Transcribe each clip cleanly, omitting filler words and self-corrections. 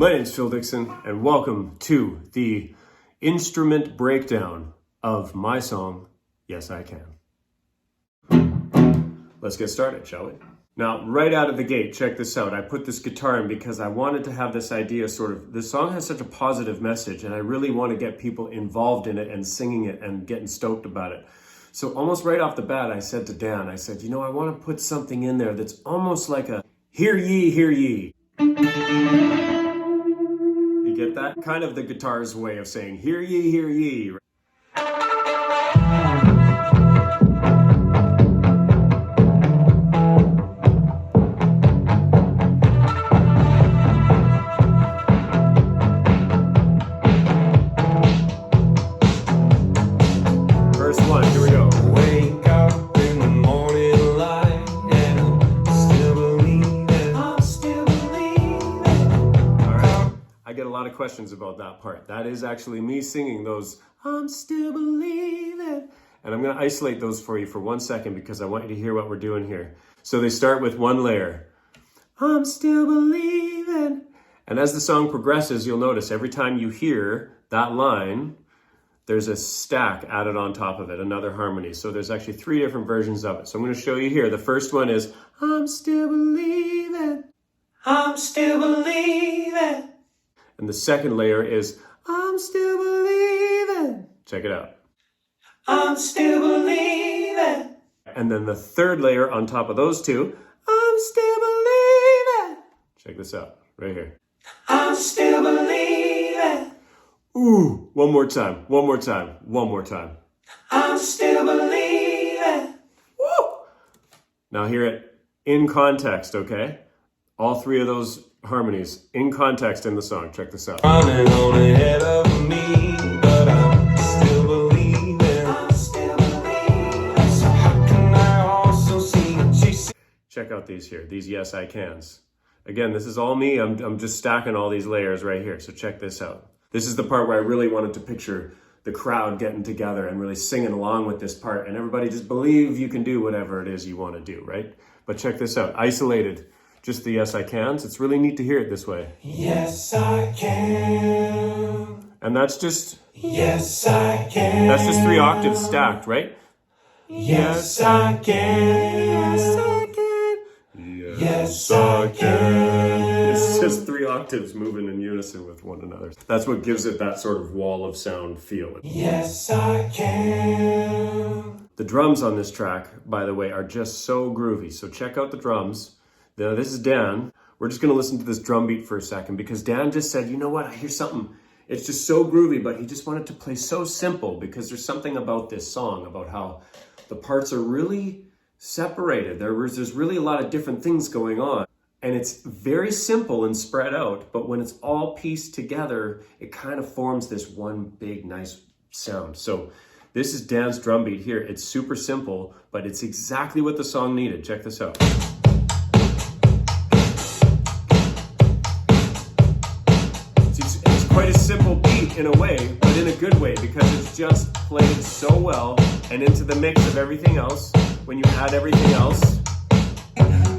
My name's Phil Dixon, and welcome to the instrument breakdown of my song, Yes I Can. Let's get started, shall we? Now, right out of the gate, check this out. I put this guitar in because I wanted to have this idea this song has such a positive message, and I really want to get people involved in it and singing it and getting stoked about it. So almost right off the bat, I said to Dan, I want to put something in there that's almost like a hear ye, hear ye. You get that? Kind of the guitar's way of saying, hear ye, hear ye. Verse 1, here we go. Wake up in the morning light and I'm still believing. All right. I get a lot of questions about that part. That is actually me singing those, I'm still believing. And I'm going to isolate those for you for 1 second because I want you to hear what we're doing here. So they start with one layer. I'm still believing. And as the song progresses, you'll notice every time you hear that line, there's a stack added on top of it, another harmony. So there's actually 3 different versions of it. So I'm going to show you here. The first one is, I'm still believing. I'm still believing. And the second layer is, I'm still believing. Check it out. I'm still believing. And then the third layer on top of those two, I'm still believing. Check this out, right here. I'm still believing. Ooh, one more time, one more time, one more time. I'm still believing. Woo! Now hear it in context, okay? All 3 of those harmonies in context in the song. Check this out. Running on ahead of me, but I'm still believing. I'm still believing. So how can I also see what you see? Check out these here, these Yes I Cans. Again, this is all me. I'm just stacking all these layers right here. So check this out. This is the part where I really wanted to picture the crowd getting together and really singing along with this part, and everybody just believe you can do whatever it is you want to do, right? But check this out, isolated, just the Yes I Cans. It's really neat to hear it this way. Yes, I can. And that's just Yes, I can. 3 octaves stacked, right? Yes, I can. Yes, I can. Yes, I can. It's just 3 octaves moving in unison with one another. That's what gives it that sort of wall of sound feel. Yes, I can. The drums on this track, by the way, are just so groovy. So check out the drums. Now, this is Dan. We're just going to listen to this drum beat for a second because Dan just said, you know what, I hear something. It's just so groovy, but he just wanted to play so simple because there's something about this song, about how the parts are really separated. There's really a lot of different things going on. And it's very simple and spread out, but when it's all pieced together, it kind of forms this one big, nice sound. So this is Dan's drum beat here. It's super simple, but it's exactly what the song needed. Check this out. It's quite a simple beat in a way, but in a good way, because it's just played so well and into the mix of everything else. When you add everything else,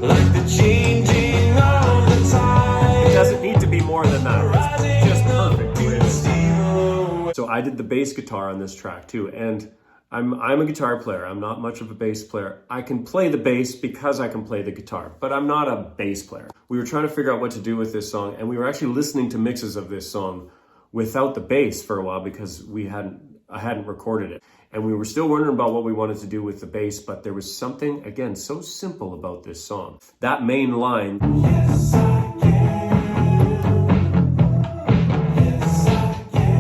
Like the changing of the tide. it doesn't need to be more than that. It's just perfect the way it is. So I did the bass guitar on this track too, and I'm a guitar player. I'm not much of a bass player. I can play the bass because I can play the guitar, but I'm not a bass player. We were trying to figure out what to do with this song, and we were actually listening to mixes of this song without the bass for a while because I hadn't recorded it. And we were still wondering about what we wanted to do with the bass, but there was something, again, so simple about this song. That main line, Yes, I can. Yes, I can.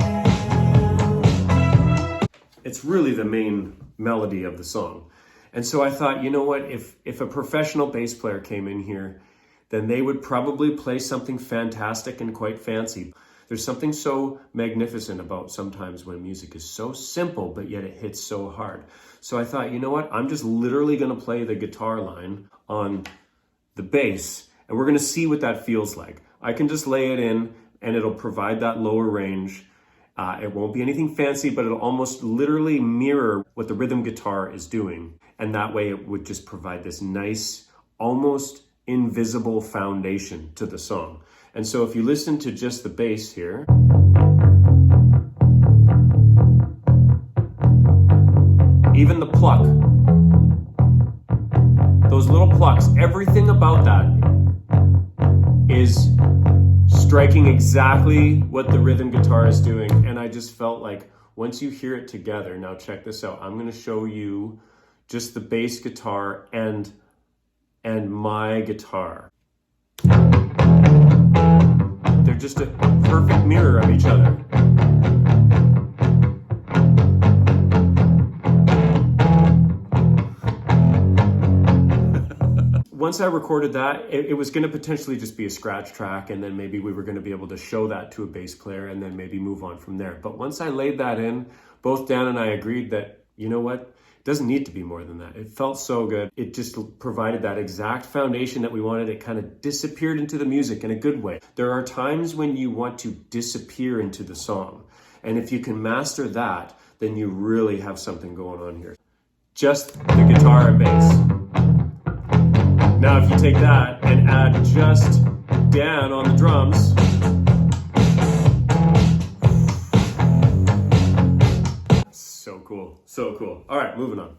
it's really the main melody of the song. And so I thought, you know what, if a professional bass player came in here, then they would probably play something fantastic and quite fancy. There's something so magnificent about sometimes when music is so simple, but yet it hits so hard. So I thought, you know what? I'm just literally going to play the guitar line on the bass, and we're going to see what that feels like. I can just lay it in, and it'll provide that lower range. It won't be anything fancy, but it'll almost literally mirror what the rhythm guitar is doing. And that way it would just provide this nice, almost invisible foundation to the song. And so if you listen to just the bass here, even the pluck, those little plucks, everything about that is striking exactly what the rhythm guitar is doing. And I just felt like once you hear it together, now check this out. I'm going to show you just the bass guitar and my guitar. They're just a perfect mirror of each other. Once I recorded that, it was going to potentially just be a scratch track, and then maybe we were going to be able to show that to a bass player and then maybe move on from there. But once I laid that in, both Dan and I agreed that, you know what, it doesn't need to be more than that. It felt so good. It just provided that exact foundation that we wanted. It kind of disappeared into the music in a good way. There are times when you want to disappear into the song. And if you can master that, then you really have something going on here. Just the guitar and bass. Now, if you take that and add just Dan on the drums, so cool, so cool. All right, moving on.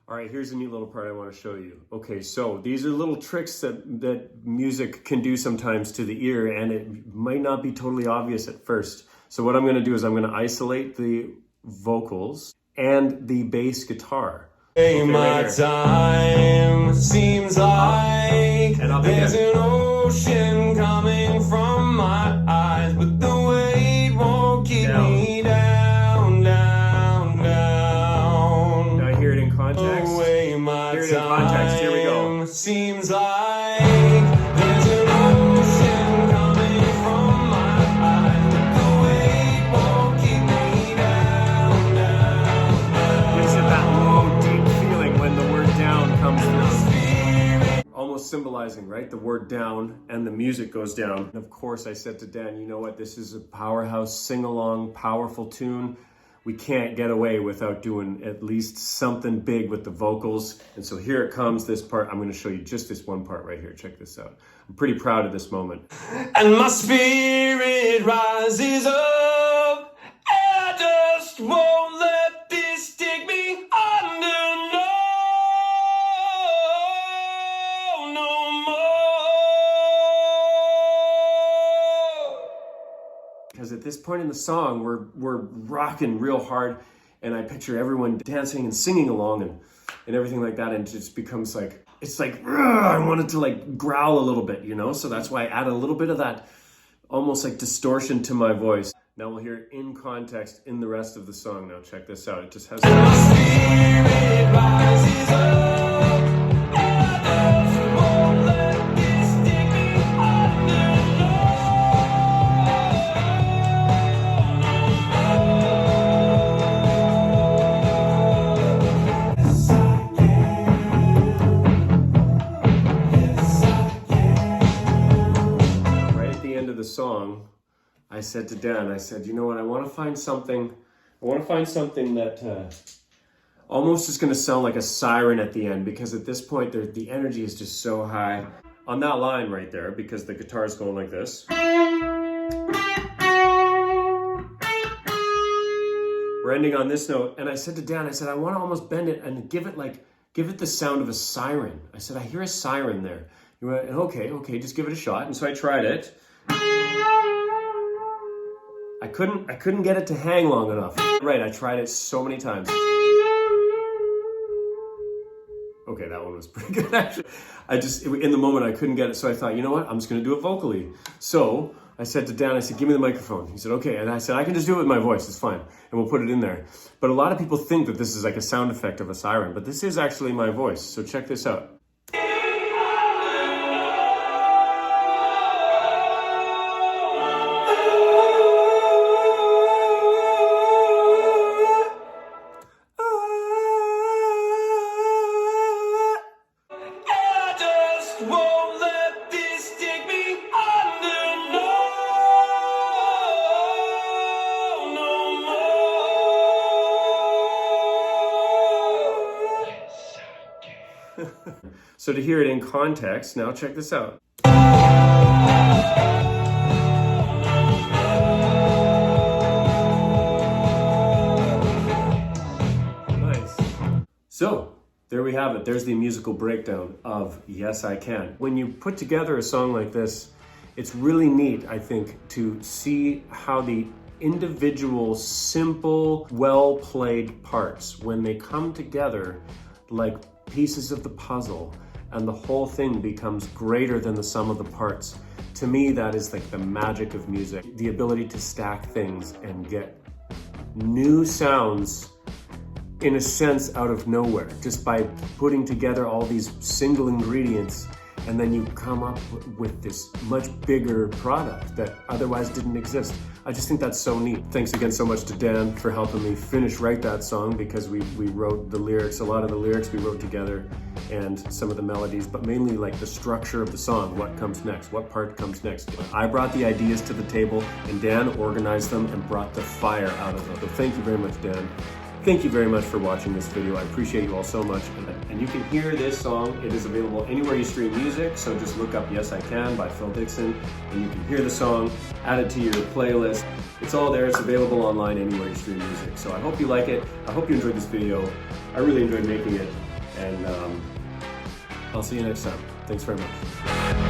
All right, here's a neat little part I want to show you. Okay, so these are little tricks that music can do sometimes to the ear, and it might not be totally obvious at first. So what I'm going to do is I'm going to isolate the vocals and the bass guitar. Hey, my time seems like there's an ocean coming from my eyes, but the weight won't keep me down, down, down. Now hear it in context. Away my hear it in context. Here we go. Seems like there's an ocean coming from my eyes, but the weight won't keep me down, down, down. Gives it that low, deep feeling when the word down comes through. Almost symbolizing, right? The word down and the music goes down. And of course, I said to Dan, you know what? This is a powerhouse, sing-along, powerful tune. We can't get away without doing at least something big with the vocals. And so here it comes, this part. I'm going to show you just this one part right here. Check this out. I'm pretty proud of this moment. And my spirit rises up, and I just won't let this take me under, no more. Because at this point in the song, we're rocking real hard, and I picture everyone dancing and singing along and everything like that, and it just becomes like, it's like, I wanted to like growl a little bit, you know? So that's why I add a little bit of that almost like distortion to my voice. Now we'll hear it in context in the rest of the song. Now check this out. It just has... My spirit rises up, and I just won't let this take me under, Right at the end of the song, I said to Dan, I said, you know what, I want to find something that almost is going to sound like a siren at the end, because at this point, the energy is just so high. On that line right there, because the guitar is going like this. We're ending on this note, and I said to Dan, I said, I want to almost bend it and give it the sound of a siren. I said, I hear a siren there. You went, okay, just give it a shot. And so I tried it. I couldn't get it to hang long enough. Right, I tried it so many times. Okay, that one was pretty good actually. In the moment I couldn't get it, so I thought, you know what, I'm just gonna do it vocally. So I said to Dan, I said, give me the microphone. He said, okay, and I said, I can just do it with my voice, it's fine, and we'll put it in there. But a lot of people think that this is like a sound effect of a siren, but this is actually my voice, so check this out. won't let this take me under, no more. So to hear it in context, now check this out. So, there we have it. There's the musical breakdown of Yes, I Can. When you put together a song like this, it's really neat, I think, to see how the individual, simple, well-played parts, when they come together like pieces of the puzzle, and the whole thing becomes greater than the sum of the parts. To me, that is like the magic of music. The ability to stack things and get new sounds, in a sense, out of nowhere, just by putting together all these single ingredients, and then you come up with this much bigger product that otherwise didn't exist. I just think that's so neat. Thanks again so much to Dan for helping me write that song, because we wrote the lyrics, a lot of the lyrics we wrote together, and some of the melodies, but mainly like the structure of the song, what comes next, what part comes next. I brought the ideas to the table, and Dan organized them and brought the fire out of them. So thank you very much, Dan. Thank you very much for watching this video. I appreciate you all so much. And you can hear this song. It is available anywhere you stream music. So just look up Yes I Can by Phil Dixon, and you can hear the song, add it to your playlist. It's all there. It's available online anywhere you stream music. So I hope you like it. I hope you enjoyed this video. I really enjoyed making it. And I'll see you next time. Thanks very much.